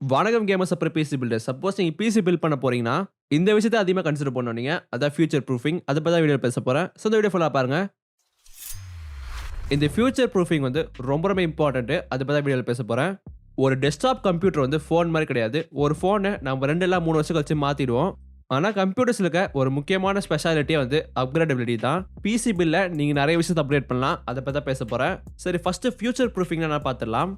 வணக்கம் கேமர்ஸ் அப்புறம் PC filter. Suppose நீங்க பிசி பில்ட் பண்ண போறீங்கன்னா, இந்த விஷயத்த அதிகமா கன்சிடர் பண்ணணும் நீங்க. அதான் ஃபியூச்சர் ப்ரூஃபிங். அத பத்தி தான் வீடியோல பேச போறேன். ஸோ இந்த வீடியோ ஃபுல்லா பாருங்க. இந்த ஃபியூச்சர் ப்ரூஃபிங் வந்து ரொம்ப ரொம்ப இம்பார்ட்டன்ட். அத பத்தி தான் வீடியோல பேச போறேன். ஒரு டெஸ்க்டாப் கம்ப்யூட்டர் வந்து ஃபோன் மாரி கிடையாது. ஒரு ஃபோன நம்ம 2 இல்ல 3 வருஷம் கழிச்சு மாத்திடுவோம். ஆனா கம்ப்யூட்டர்ஸ்ல இருக்க ஒரு முக்கியமான ஸ்பெஷாலிட்டியே வந்து அப்கிரேடபிலிட்டி தான். பிசி பில்ல நீங்க நெறைய விஷயத்த அப்கிரேட் பண்ணலாம். அத பத்தி தான் பேச போறேன். சரி, ஃபர்ஸ்ட் ஃபியூச்சர் ப்ரூஃபிங்னா என்ன பார்த்துடலாம்.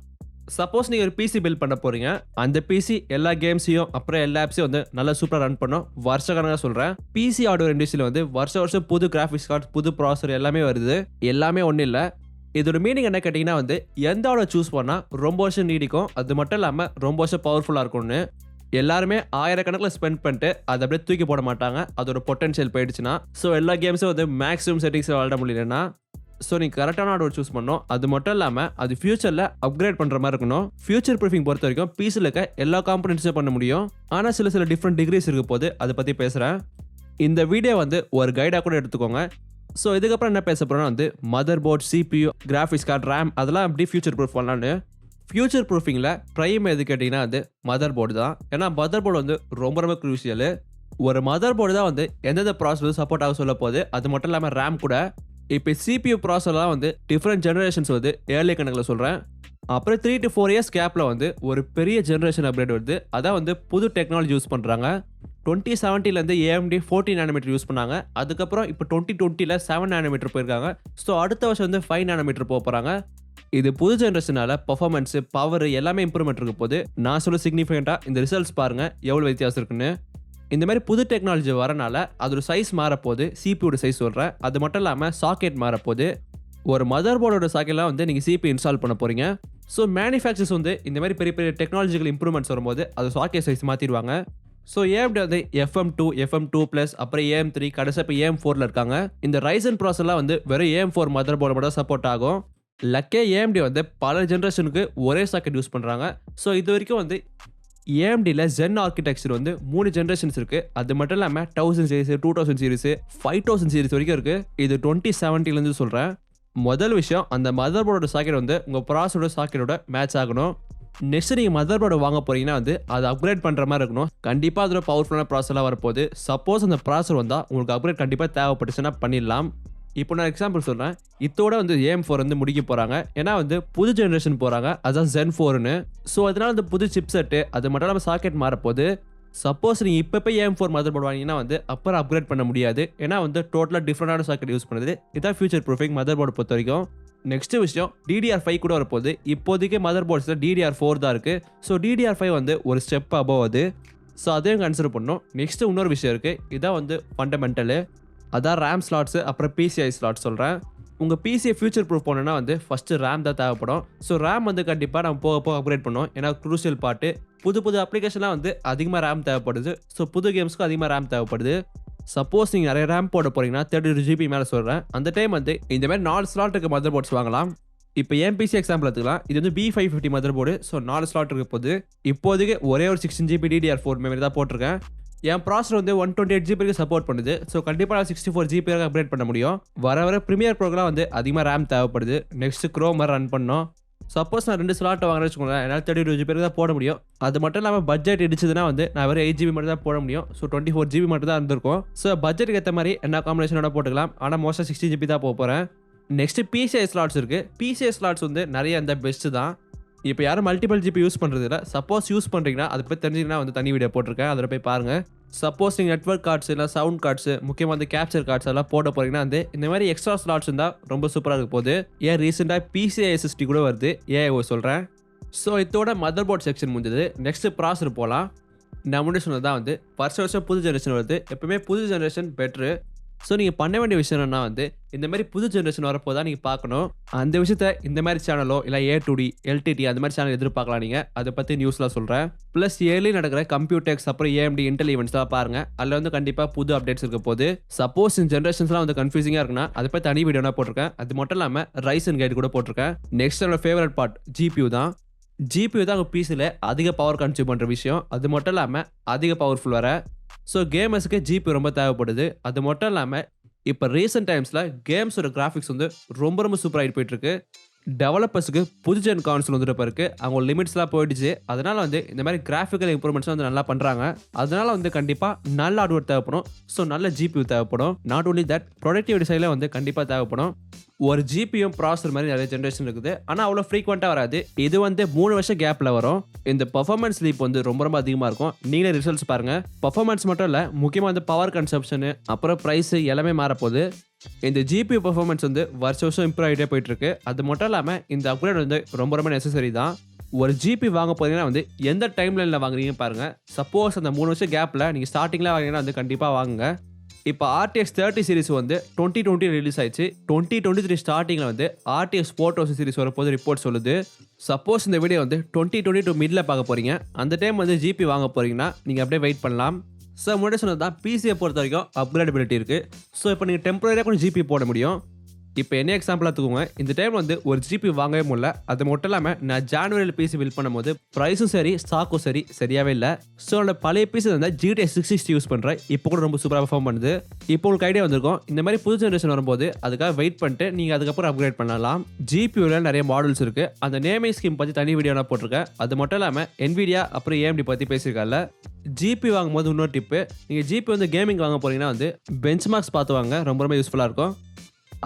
சப்போஸ் நீங்க ஒரு பிசி பில்ட் பண்ண போறீங்க. அந்த பிசி எல்லா கேம்ஸையும் அப்புறம் எல்லா ஆப்ஸையும் வந்து நல்லா சூப்பரா ரன் பண்ணும். வருஷக்கணக்கா சொல்றேன். பிசி ஹார்ட்வேர் இண்டஸ்ட்ரியில வந்து வருஷம் புது கிராஃபிக்ஸ் கார்டு, புது ப்ராசஸர் எல்லாமே வருது. எல்லாமே ஒண்ணும் இல்ல. இதோட மீனிங் என்ன கேட்டீங்கன்னா வந்து எந்த ஹார்ட்வேர் சூஸ் பண்ணா ரொம்ப வருஷம் நீடிக்கும், அது மட்டும் இல்லாம ரொம்ப வருஷம் பவர்ஃபுல்லா இருக்கும்னு. எல்லாருமே ஆயிரக்கணக்கில் ஸ்பெண்ட் பண்ணிட்டு அதை அப்படியே தூக்கி போட மாட்டாங்க. அதோட பொட்டன்ஷியல் போயிடுச்சுன்னா. ஸோ எல்லா கேம்ஸும் வந்து மேக்ஸிமம் செட்டிங்ஸில் விளாட முடியலன்னா, ஸோ நீங்கள் கரெக்டான ஹார்ட்வேர் சூஸ் பண்ணணும். அது மட்டும் இல்லாமல் அது ஃபியூச்சரில் அப்கிரேட் பண்ணுற மாதிரி இருக்கணும். ஃபியூச்சர் ப்ரூஃபிங் பொறுத்த வரைக்கும் பிசியில் இருக்க எல்லா காம்பனன்ட்ஸும் பண்ண முடியும். ஆனால் சில டிஃப்ரெண்ட் டிகிரிஸ் இருக்க போது அதை பற்றி பேசுகிறேன். இந்த வீடியோ வந்து ஒரு கைடாக கூட எடுத்துக்கோங்க. ஸோ இதுக்கப்புறம் என்ன பேச போகிறோன்னா வந்து mother board, CPU, graphics card, RAM அதெல்லாம் எப்படி ஃபியூச்சர் ப்ரூஃப் பண்ணலான்னு. ஃபியூச்சர் ப்ரூஃபிங்கில் ப்ரைம் எது கேட்டிங்கன்னா அது மதர் போர்டு தான். ஏன்னா மதர் போர்டு வந்து ரொம்ப ரொம்ப க்ரூஷியலு. ஒரு மதர் போர்டு தான் வந்து எந்தெந்த ப்ராசஸ் சப்போர்ட் ஆக சொல்ல போகுது. அது மட்டும் இல்லாமல் ரேம் கூட. இப்போ சிபியூ ப்ராசஸர்லாம் வந்து டிஃப்ரெண்ட் ஜெனரேஷன்ஸ் வந்து ஏர்லி கணக்கில் சொல்கிறேன். அப்புறம் 3 to 4 இயர்ஸ் கேப்பில் வந்து ஒரு பெரிய ஜெனரேஷன் அப்கிரேட் வருது. அதான் வந்து புது டெக்னாலஜி யூஸ் பண்ணுறாங்க. 2070லேருந்து AMD 14 நானோமீட்டர் யூஸ் பண்ணாங்க. அதுக்கப்புறம் இப்போ 2020ல் 7 நானோமீட்டர் போயிருக்காங்க. ஸோ அடுத்த வருஷம் வந்து 5 நானோமீட்டர் போக போகிறாங்க. இது புது ஜெனரேஷனால பர்ஃபார்மன்ஸ், பவர் எல்லாமே இம்ப்ரூவ்மெண்ட் இருக்க போது. நான் சொல்ல சிக்னிஃபிகண்டாக இந்த ரிசல்ட்ஸ் பாருங்க எவ்வளோ வித்தியாசம் இருக்குன்னு. இந்த மாதிரி புது டெக்னாலஜி வரனால அதோட சைஸ் மாறப்போகுது. சிபியோட சைஸ் சொல்கிறேன். அது மட்டும் இல்லாமல் சாக்கெட் மாறப்போகுது. ஒரு மதர் போர்டோட சாக்கெட்லாம் வந்து நீங்கள் சிபி இன்ஸ்டால் பண்ண போகிறீங்க. ஸோ மேனுஃபேக்சர்ஸ் வந்து இந்த மாதிரி பெரிய பெரிய டெக்னாலஜிக்கல் இம்ப்ரூவ்மெண்ட்ஸ் வரும்போது அது சாக்கெட் சைஸ் மாற்றிடுவாங்க. ஸோ AMD வந்து FM2, FM2+, அப்புறம் AM3, கடைசி இப்போ AM4ல் இருக்காங்க. இந்த ரைசன் ப்ராசஸ்லாம் வந்து வெறும் AM4 மதர் போர்டு மட்டும் சப்போர்ட் ஆகும். லக்கே AMD வந்து பல ஜென்ரேஷனுக்கு ஒரே சாக்கெட் யூஸ் பண்ணுறாங்க. ஸோ இது வரைக்கும் வந்து AMDல Zen ஆர்கிடெக்சர் வந்து 3 ஜென்ரேஷன்ஸ் இருக்குது. அது மட்டும் இல்லாமல் 1000 சீரிஸ், 2000 சீரிஸ், 5000 சீரிஸ் வரைக்கும் இருக்குது. இது 2070லேருந்து சொல்கிறேன். முதல் விஷயம், அந்த மதர் போர்டோட சாக்கெட் வந்து உங்கள் ப்ராசஸோட சாக்கெட்டோட மேட்ச் ஆகணும். நெக்ஸ்ட் நீங்கள் மதர் போர்டு வாங்க போறீங்கன்னா வந்து அதை அப்கிரேட் பண்ணுற மாதிரி இருக்கணும். கண்டிப்பாக அதோட பவர்ஃபுல்லான ப்ராசஸர்லாம் வரப்போகுது. சப்போஸ் அந்த ப்ராசஸர் வந்தால் உங்களுக்கு அப்கிரேட் கண்டிப்பாக தேவைப்பட்டுச்சுன்னா பண்ணிடலாம். இப்போ நான் எக்ஸாம்பிள் சொல்கிறேன். இதோட வந்து AM4 வந்து முடிக்க போகிறாங்க. ஏன்னா வந்து புது ஜென்ரேஷன் போகிறாங்க. அதுதான் Zen 4ன்னு. ஸோ அதனால அந்த புது சிப் செட்டு அது மட்டும் இல்லாமல் சாக்கெட் மாறப்போகுது. சப்போஸ் நீங்கள் இப்போ AM4 மதர் போர்டு வாங்கினா வந்து அப்புறம் அப்கிரேட் பண்ண முடியாது. ஏன்னா வந்து டோட்டலாக டிஃப்ரெண்டான சாக்கெட் யூஸ் பண்ணுது. இதான் ஃபியூச்சர் ப்ரூஃபிங் மதர் போர்டு பொறுத்த வரைக்கும். நெக்ஸ்ட் விஷயம், DDR5 கூட வரப்போகுது. இப்போதைக்கு மதர் போர்ட்ஸில் DDR4 தான் இருக்குது. ஸோ DDR5 வந்து ஒரு ஸ்டெப் அபவ் அது. ஸோ அதையும் கன்சிடர் பண்ணணும். நெக்ஸ்ட் இன்னொரு விஷயம் இருக்குது. இதான் வந்து ஃபண்டமெண்டலு. அதான் ரேம் ஸ்லாட்ஸு, அப்புறம் PCIe ஸ்லாட்ஸ் சொல்கிறேன். உங்கள் பிசியை ஃபியூச்சர் ப்ரூஃப் பண்ணணும்னா வந்து ஃபஸ்ட்டு ரேம் தான் தேவைப்படும். ஸோ ரேம் வந்து கண்டிப்பாக நம்ம போக போக அப்கிரேட் பண்ணுவோம். ஏன்னா க்ரூஷியல் பார்ட்டு. புது அப்ளிகேஷன்லாம் வந்து அதிகமாக ரேம் தேவைப்படுது. ஸோ புது கேம்ஸ்க்கு அதிகமாக ரேம் தேவைப்படுது. சப்போஸ் நீங்கள் நிறைய ரேம் போட போகிறீங்கன்னா 32 GB மேலே சொல்கிறேன். அந்த டைம் வந்து இந்த மாதிரி 4 ஸ்லாட் இருக்க மதர் போர்ட்ஸ் வாங்கலாம். இப்போ எம்பிசி எக்ஸாம்பிள் எடுத்துக்கலாம். இது வந்து B550 mother board. So 4 slot இருக்க போது. இப்போதைக்கு ஒரே ஒரு 16 GB DDR4 மெமரி தான் போட்டிருக்கேன். என் ப்ராசஸர் வந்து 128 GB சப்போர்ட் பண்ணுது. ஸோ கண்டிப்பாக 64 GB அப்கிரேட் பண்ண முடியும். வர ப்ரீமியர் ப்ரோக்ராம் வந்து அதிகமாக ரேம் தேவைப்படுது. நெக்ஸ்ட் க்ரோம் ரன் பண்ணோம். சப்போஸ் நான் 2 ஸ்லாட் வாங்குறேன்னு வச்சுக்கோங்களேன், என்னால் 32 GB தான் போட முடியும். அது மட்டும் இல்லாமல் பட்ஜெட் இடிச்சதுன்னா வந்து நான் வெறும் 8 GB மட்டும் தான் போட முடியும். ஸோ 24 GB மட்டும் தான் இருந்திருக்கும். ஸோ பட்ஜெட்டுக்கு ஏற்ற மாதிரி என்ன காம்பினேஷனோட போட்டுக்கலாம். ஆனால் மோஸ்ட்டாக 60 GB தான் போக போகிறேன். நெக்ஸ்ட் PCIe ஸ்லாட்ஸ் இருக்குது. PCIe ஸ்லாட்ஸ் வந்து நிறைய அந்த பெஸ்ட்டு தான். இப்போ யாரும் மல்டிபிள் ஜிபி யூஸ் பண்ணுறது இல்லை. சப்போஸ் யூஸ் பண்ணுறீங்கன்னா அதை போய் தெரிஞ்சிங்கன்னா வந்து தனி வீடியோ போட்டிருக்கேன், அதில் போய் பாருங்கள். சப்போஸ் நீங்கள் நெட்வொர்க் கார்ட்ஸ் இல்லை சவுண்ட் கார்ட்ஸு, முக்கியமாக வந்து கேப்சர் கார்ட்ஸ் எல்லாம் போட போகிறீங்கன்னா வந்து இந்த மாதிரி எக்ஸ்ட்ரா ஸ்லாட்ஸ் இருந்தால் ரொம்ப சூப்பராக இருக்க போகுது. ஏன் ரீசெண்டாக PCIe SSD கூட வருது. சொல்கிறேன். ஸோ இதோட மதர் போர்ட் செக்ஷன் முடிஞ்சது. நெக்ஸ்ட் ப்ராசஸர் போகலாம். நான் முன்னாடி சொன்னது தான் வந்து வருஷம் புது ஜென்ரேஷன் வருது. எப்பவுமே புது ஜென்ரேஷன் பெட்ரு. ஸோ நீங்கள் பண்ண வேண்டிய விஷயம் என்னன்னா வந்து இந்த மாதிரி புது ஜென்ரேஷன் வரப்போ தான் நீங்கள் பார்க்கணும். அந்த விஷயத்த இந்த மாதிரி சேனலோ இல்லை A2D, LTT அந்த மாதிரி சேனல் எதிர்பார்க்கலாம். நீங்கள் அதை பற்றி நியூஸ்லாம் சொல்கிறேன். ப்ளஸ் ஏர்லி நடக்கிற கம்ப்யூட்டெக்ஸ், அப்புறம் AMD இன்டெல் ஈவெண்ட்ஸ்லாம் பாருங்கள். அதில் வந்து கண்டிப்பாக புது அப்டேட்ஸ் இருக்க போது. சப்போஸ் இந்த ஜென்ரேஷன்ஸ்லாம் வந்து கன்ஃபியூசிங்காக இருக்குன்னா அதை பற்றி தனி வீடியோனா போட்டிருக்கேன். அது மட்டும் இல்லாமல் ரைசன் கைடு கூட போட்டிருக்கேன். நெக்ஸ்ட் என்னோட ஃபேவரட் பார்ட் GPU தான். GPU தான் உங்கள் பிசியில் அதிக பவர் கன்சியூம் பண்ணுற விஷயம். அது மட்டும் இல்லாமல் அதிக பவர்ஃபுல் வர. ஸோ கேமர்ஸுக்கு GPU ரொம்ப தேவைப்படுது. அது மட்டும் இல்லாமல் இப்போ ரீசெண்ட் டைம்ஸில் கேம்ஸோட கிராஃபிக்ஸ் வந்து ரொம்ப சூப்பராகிட்டு போயிட்டுருக்கு. டெவலப்பர்ஸ்க்கு புது ஜென் கான்சோல் வந்துட்டு பிறகு அவங்க லிமிட்ஸ்லாம் போயிடுச்சு. அதனால வந்து இந்த மாதிரி கிராஃபிக்கல் இம்ப்ரூவ்மெண்ட்ஸ் வந்து நல்லா பண்றாங்க. அதனால வந்து கண்டிப்பா நல்ல ஹார்ட்வேர் தேவைப்படும். ஸோ நல்ல ஜிபியூ தேவைப்படும். நாட் ஓன்லி தட் ப்ரொடக்டிவிட்டி சைடில் வந்து கண்டிப்பாக தேவைப்படும். ஒரு ஜிபியும் ப்ராசஸர் மாதிரி நிறைய ஜென்ரேஷன் இருக்குது. ஆனால் அவ்வளோ ஃப்ரீக்வெண்ட்டாக வராது. இது வந்து 3 வருஷம் கேப்பில் வரும். இந்த பர்ஃபார்மன்ஸ் லீப் வந்து ரொம்ப அதிகமாக இருக்கும். நீங்களே ரிசல்ட்ஸ் பாருங்க. பர்ஃபார்மன்ஸ் மட்டும் இல்லை, முக்கியமாக வந்து பவர் கன்சப்ஷனு அப்புறம் ப்ரைஸ் எல்லாமே மாறப்போகுது. இந்த ஜிபியூ பர்ஃபார்மன்ஸ் வந்து வருஷம் இம்ப்ரூவ் ஆகிட்டே போயிட்டு இருக்கு. அது மட்டும் இல்லாமல் இந்த அப்கிரேட் வந்து ரொம்ப நெசசரி தான். ஒரு ஜிபி வாங்க போறீங்கன்னா வந்து எந்த டைம் லைனில் வாங்குறீங்கன்னு பாருங்க. சப்போஸ் அந்த 3 வருஷம் கேப்பில் நீங்கள் ஸ்டார்டிங்கில் வாங்கினீங்கன்னா வந்து கண்டிப்பாக வாங்குங்க. இப்போ RTX 30 சீரிஸ் வந்து 2020 ரிலீஸ் ஆயிடுச்சு. 2023 ஸ்டார்டிங்கில் வந்து RTX 4000 சீரிஸ் வரப்போது ரிப்போர்ட் சொல்லுது. சப்போஸ் இந்த வீடியோ வந்து 2022 மிடில் பார்க்க போறீங்க, அந்த டைம் வந்து ஜிபி வாங்க போறீங்கன்னா நீங்கள் அப்படியே வெயிட் பண்ணலாம். ஸோ முன்னாடி சொன்னது தான், பிசியை பொறுத்த வரைக்கும் அப்கிரேடபிலிட்டி இருக்குது. ஸோ இப்போ நீங்கள் டெம்பரரியாக கூட ஜிபி போட முடியும். இப்போ என்ன எக்ஸாம்பிளாக எடுத்துக்கோங்க, இந்த டைம் வந்து ஒரு ஜிபி வாங்கவே முடியல. அது மட்டும் இல்லாமல் நான் ஜான்வரியில் பிசி பில் பண்ணும்போது ப்ரைஸும் சரி ஸ்டாக்கும் சரியாகவே இல்லை. ஸோ அந்த பழைய பிசி வந்து GTX 660 யூஸ் பண்ணுறேன். இப்போ கூட ரொம்ப சூப்பராக பர்ஃபார்ம் பண்ணுது. இப்போ உங்களுக்கு ஐடியா வந்திருக்கும், இந்த மாதிரி புது ஜென்ரேஷன் வரும்போது அதுக்காக வெயிட் பண்ணிட்டு நீங்கள் அதுக்கப்புறம் அப்கிரேட் பண்ணலாம். ஜிபியூவில் நிறைய மாடல்ஸ் இருக்குது. அந்த நேமிங் ஸ்கீம் பற்றி தனி வீடியோ நான் போட்டிருக்கேன். அது மட்டும் இல்லாமல் NVIDIA அப்புறம் AMD பற்றி பேசியிருக்கால. ஜிபி வாங்கும்போது இன்னொரு டிப்பு, நீங்கள் ஜிபி வந்து கேமிங் வாங்க போகிறீங்கன்னா வந்து பெஞ்ச்மார்க்ஸ் பார்த்து வாங்க, ரொம்ப யூஸ்ஃபுல்லாக இருக்கும்.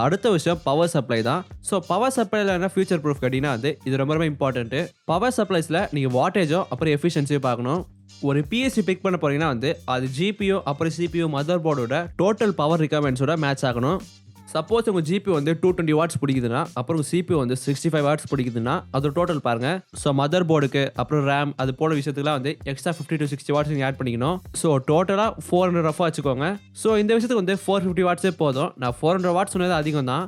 அடுத்த விஷயம் பவர் சப்ளை தான். ஸோ பவர் சப்ளைல என்ன ஃபியூச்சர் ப்ரூஃப் கேட்டிங்கன்னா வந்து இது ரொம்ப இம்பார்ட்டன்ட்டு. பவர் சப்ளைஸில் நீங்கள் வாட்டேஜோ அப்புறம் எஃபிஷியன்சியும் பார்க்கணும். ஒரு பிஎஸ்சி பிக் பண்ண போறீங்கன்னா வந்து அது ஜிபியோ அப்புறம் சிபியோ மதர் போர்டோட டோட்டல் பவர் ரிக்வயர்மெண்ட்ஸோட மேட்ச் ஆகணும். சப்போஸ் உங்கள் ஜிபி வந்து 220 வாட்ஸ் பிடிக்குதுன்னா அப்புறம் சிபி வந்து 65 வாட்ஸ் பிடிக்குதுன்னா அது டோட்டல் பாருங்க. ஸோ மதர் போர்டுக்கு அப்புறம் ரேம் அது போல விஷயத்துக்குலாம் வந்து எக்ஸ்ட்ரா 50 to 60 வாட்ஸ் நீங்கள் ஆட் பண்ணிக்கணும். ஸோ டோட்டலாக 400 ரஃபாக வச்சுக்கோங்க. ஸோ இந்த விஷயத்துக்கு வந்து 450 வாட்ஸே போதும். நான் 400 வாட்ஸ் சொன்னது அதிகம் தான்.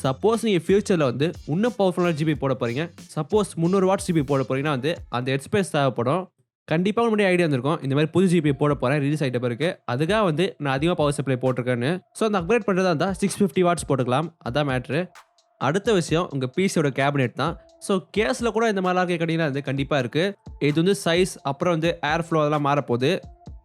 சப்போஸ் நீங்கள் ஃபியூச்சரில் வந்து இன்னும் பவர்ஃபுல்லான ஜிபி போட போகிறீங்க, சப்போஸ் 300 வாட்ஸ் ஜிபி போட போகிறீங்கன்னா வந்து அந்த ஹெட் ஸ்பேஸ் தேவைப்படும். கண்டிப்பாக முன்னாடி ஐடியா இருந்திருக்கும், இந்த மாதிரி புது ஜிபி போட போகிறேன் ரிலீஸ் ஆகிட்ட பிறகு, அதுக்காக வந்து நான் அதிகமாக பவர் சப்ளை போட்டிருக்கேன்னு. ஸோ அந்த அப்கிரேட் பண்ணுறதா இருந்தால் 650 வாட்ஸ் போட்டுக்கலாம். அதான் மேட்ரு. அடுத்த விஷயம் உங்கள் பிசியோட கேபினெட் தான். ஸோ கேஸில் கூட இந்த மாதிரிலாம் கேட்டிங்கன்னா வந்து கண்டிப்பாக இருக்குது. இது வந்து சைஸ் அப்புறம் வந்து ஏர் ஃப்ளோ அதெல்லாம் மாறப்போகுது.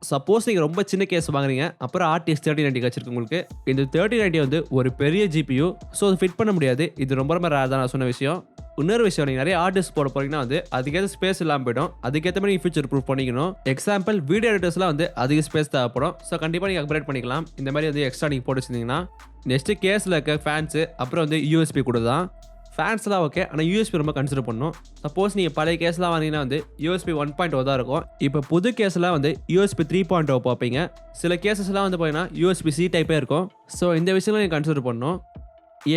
சப்போஸ் நீங்கள் ரொம்ப சின்ன கேஸ் வாங்குறீங்க, அப்புறம் RTX 3090 வச்சிருக்கு உங்களுக்கு. இந்த 3090 வந்து ஒரு பெரிய ஜிபியூ. ஸோ அது ஃபிட் பண்ண முடியாது. இது ரொம்ப ரேர் தான் நான் சொன்ன விஷயம். இன்னொரு விஷயம், நீங்கள் நிறைய ஆர்டிஸ்ட் போட போறீங்கன்னா வந்து அதுக்கேற்ற ஸ்பேஸ் இல்லாமல் போய்டும். அதுக்கேற்ற மாதிரி ஃபியூச்சர் ப்ரூஃப் பண்ணிக்கணும். எக்ஸாம்பிள் வீடியோ எடிட்டர்ஸ்லாம் வந்து அதிக ஸ்பேஸ் தேவைப்படும். ஸோ கண்டிப்பாக நீங்கள் அப்கிரேட் பண்ணிக்கலாம். இந்த மாதிரி வந்து எக்ஸ்ட்ரா நீங்கள் போட்டு வச்சிருந்தீங்கன்னா. நெக்ஸ்ட்டு கேஸில் இருக்க ஃபேன்ஸு அப்புறம் வந்து USB கூட தான். ஃபேன்ஸ்லாம் ஓகே, ஆனால் USB ரொம்ப கன்சிடர் பண்ணணும். சப்போஸ் நீங்கள் பழைய கேஸ்லாம் வாங்கினீங்கன்னா வந்து USB 1.0 தான் இருக்கும். இப்போ புது கேஸ்லாம் வந்து USB 3.0 பார்ப்பீங்க. சில கேசஸ்லாம் வந்து பார்த்தீங்கன்னா USB-C டைப்பே இருக்கும். ஸோ இந்த விஷயம்லாம் நீங்கள் கன்சிடர் பண்ணணும்.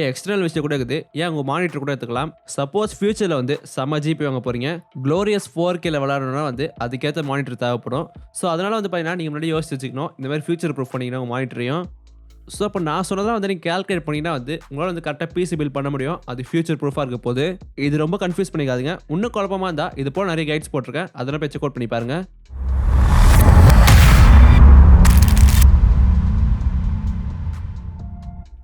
எக்ஸ்டர்னல் விஷயம் கூட இருக்குது. உங்கள் மானிட்டர் கூட எடுத்துக்கலாம். சப்போஸ் ஃபியூச்சரில் வந்து செம்ம ஜிபி வாங்க போகிறீங்க, க்ளோரியஸ் 4Kல விளாடணும்னா வந்து அதுக்கேற்ற மானிட்டர் தேவைப்படும். ஸோ அதனால் வந்து பார்த்தீங்கன்னா நீங்கள் முன்னாடி யோசிச்சு வச்சுக்கணும், இந்த மாதிரி ஃபியூச்சர் ப்ரூஃப் பண்ணிக்கணும் உங்கள் மானிட்டரையும். ஸோ இப்போ நான் சொன்னதான் வந்து நீங்கள் கேல்குலேட் பண்ணிங்கன்னா வந்து உங்களால் வந்து கரெக்டாக பிசி பில் பண்ண முடியும். அது ஃபியூச்சர் ப்ரூஃபாக இருக்க போது. இது ரொம்ப கன்ஃபியூஸ் பண்ணிக்காதீங்க. இன்னும் குழப்பமாக இருந்தால் இது போல் நிறைய கைட்ஸ் போட்டிருக்கேன், அதெல்லாம் போய் செக் அவுட் பண்ணி பாருங்கள்.